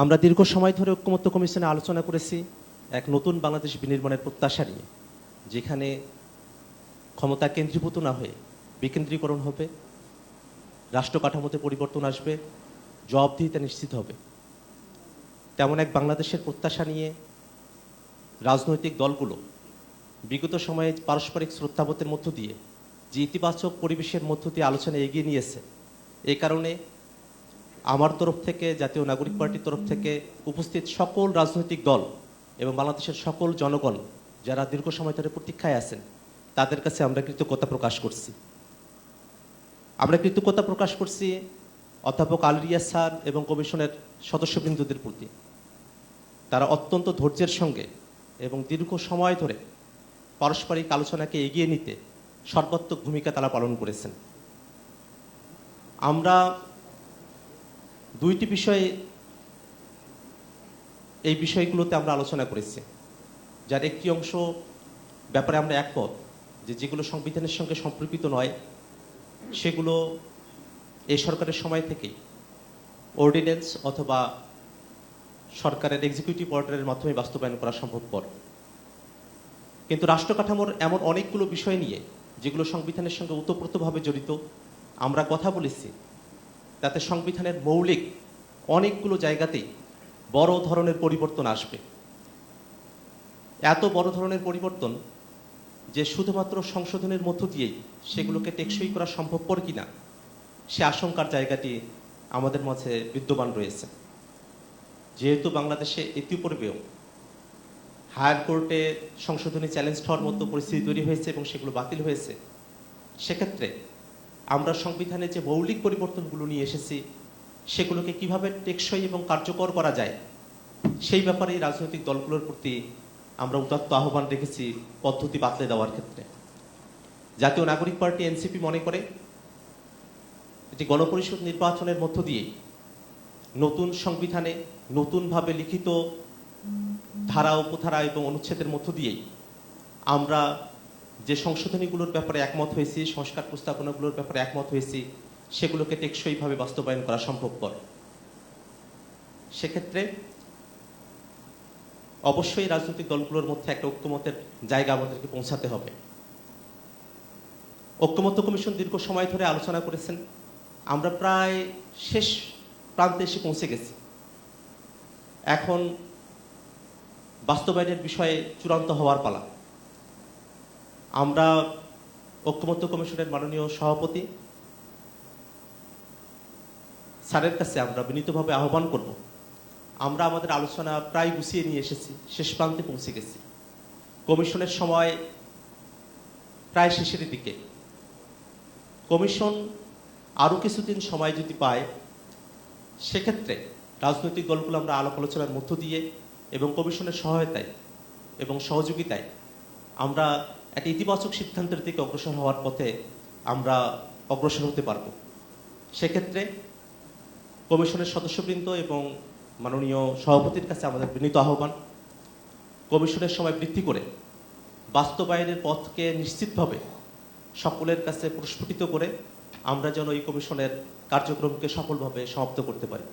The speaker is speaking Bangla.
আমরা দীর্ঘ সময় ধরে ঐক্যমত্য কমিশনে আলোচনা করেছি এক নতুন বাংলাদেশ বিনির্মাণের প্রত্যাশা নিয়ে, যেখানে ক্ষমতা কেন্দ্রীভূত না হয়ে বিকেন্দ্রীকরণ হবে, রাষ্ট্র কাঠামোতে পরিবর্তন আসবে, জবাবদিহিতা নিশ্চিত হবে। তেমন এক বাংলাদেশের প্রত্যাশা নিয়ে রাজনৈতিক দলগুলো বিগত সময়ে পারস্পরিক শ্রদ্ধাবোধের মধ্য দিয়ে যে ইতিবাচক পরিবেশের মধ্য দিয়ে আলোচনা এগিয়ে নিয়েছে, এই কারণে আমার তরফ থেকে, জাতীয় নাগরিক পার্টির তরফ থেকে উপস্থিত সকল রাজনৈতিক দল এবং বাংলাদেশের সকল জনগণ যারা দীর্ঘ সময় ধরে প্রতীক্ষায় আছেন, তাদের কাছে আমরা কৃতজ্ঞতা প্রকাশ করছি। আমরা কৃতজ্ঞতা প্রকাশ করছি অধ্যাপক আলী রিয়াজ স্যার এবং কমিশনের সদস্যবৃন্দদের প্রতি। তারা অত্যন্ত ধৈর্যের সঙ্গে এবং দীর্ঘ সময় ধরে পারস্পরিক আলোচনাকে এগিয়ে নিতে সর্বাত্মক ভূমিকা তারা পালন করেছেন। আমরা দুইটি বিষয়ে এই বিষয়গুলোতে আমরা আলোচনা করেছি, যার একটি অংশ ব্যাপারে আমরা একমত যে যেগুলো সংবিধানের সঙ্গে সম্পর্কিত নয় সেগুলো এই সরকারের সময় থেকেই অর্ডিন্যান্স অথবা সরকারের এক্সিকিউটিভ অর্ডারের মাধ্যমে বাস্তবায়ন করা সম্ভবপর। কিন্তু রাষ্ট্র কাঠামোর এমন অনেকগুলো বিষয় নিয়ে যেগুলো সংবিধানের সঙ্গে ওতপ্রোতভাবে জড়িত আমরা কথা বলেছি, তাতে সংবিধানের মৌলিক অনেকগুলো জায়গাতেই বড় ধরনের পরিবর্তন আসবে। এত বড় ধরনের পরিবর্তন যে শুধুমাত্র সংশোধনের মধ্য দিয়েই সেগুলোকে টেকসই করা সম্ভবপর কিনা সে আশঙ্কার জায়গাটি আমাদের মাঝে বিদ্যমান রয়েছে। যেহেতু বাংলাদেশে ইতিপূর্বেও হায়ার কোর্টে সংশোধনী চ্যালেঞ্জ হওয়ার মতো পরিস্থিতি তৈরি হয়েছে এবং সেগুলো বাতিল হয়েছে, সেক্ষেত্রে আমরা সংবিধানে যে মৌলিক পরিবর্তনগুলো নিয়ে এসেছি সেগুলোকে কিভাবে টেকসই এবং কার্যকর করা যায় সেই ব্যাপারে রাজনৈতিক দলগুলোর প্রতি আমরা উদাত্ত আহ্বান রেখেছি পদ্ধতি বাতলে দেওয়ার ক্ষেত্রে। জাতীয় নাগরিক পার্টি এনসিপি মনে করে এটি গণপরিষদ নির্বাচনের মধ্য দিয়ে নতুন সংবিধানে নতুনভাবে লিখিত ধারা, উপধারা এবং অনুচ্ছেদের মধ্য দিয়েই আমরা যে সংশোধনীগুলোর ব্যাপারে একমত হয়েছি, সংস্কার প্রস্তাবনাগুলোর ব্যাপারে একমত হয়েছি, সেগুলোকে টেকসইভাবে বাস্তবায়ন করা সম্ভবপর। সেক্ষেত্রে অবশ্যই রাজনৈতিক দলগুলোর মধ্যে একটা ঐক্যমতের জায়গা আমাদেরকে পৌঁছাতে হবে। ঐক্যমত্য কমিশন দীর্ঘ সময় ধরে আলোচনা করেছেন, আমরা প্রায় শেষ প্রান্তে এসে পৌঁছে গেছি। এখন বাস্তবায়নের বিষয়ে চূড়ান্ত হওয়ার পালা। আমরা ঐক্যমত্য কমিশনের মাননীয় সভাপতি স্যারের কাছে আমরা বিনীতভাবে আহ্বান করব, আমরা আমাদের আলোচনা প্রায় গুছিয়ে নিয়ে এসেছি, শেষ প্রান্তে পৌঁছে গেছি। কমিশনের সময় প্রায় শেষের দিকে। কমিশন আরও কিছুদিন সময় যদি পায়, সেক্ষেত্রে রাজনৈতিক দলগুলো আমরা আলাপ আলোচনার মধ্য দিয়ে এবং কমিশনের সহায়তায় এবং সহযোগিতায় আমরা একটা ইতিবাচক সিদ্ধান্তের দিকে অগ্রসর হওয়ার পথে আমরা অগ্রসর হতে পারব। সেক্ষেত্রে কমিশনের সদস্যবৃন্দ এবং মাননীয় সভাপতির কাছে আমাদের বিনীত আহ্বান, কমিশনের সময় বৃদ্ধি করে বাস্তবায়নের পথকে নিশ্চিতভাবে সকলের কাছে প্রস্ফুটিত করে আমরা যেন এই কমিশনের কার্যক্রমকে সফলভাবে সমাপ্ত করতে পারি।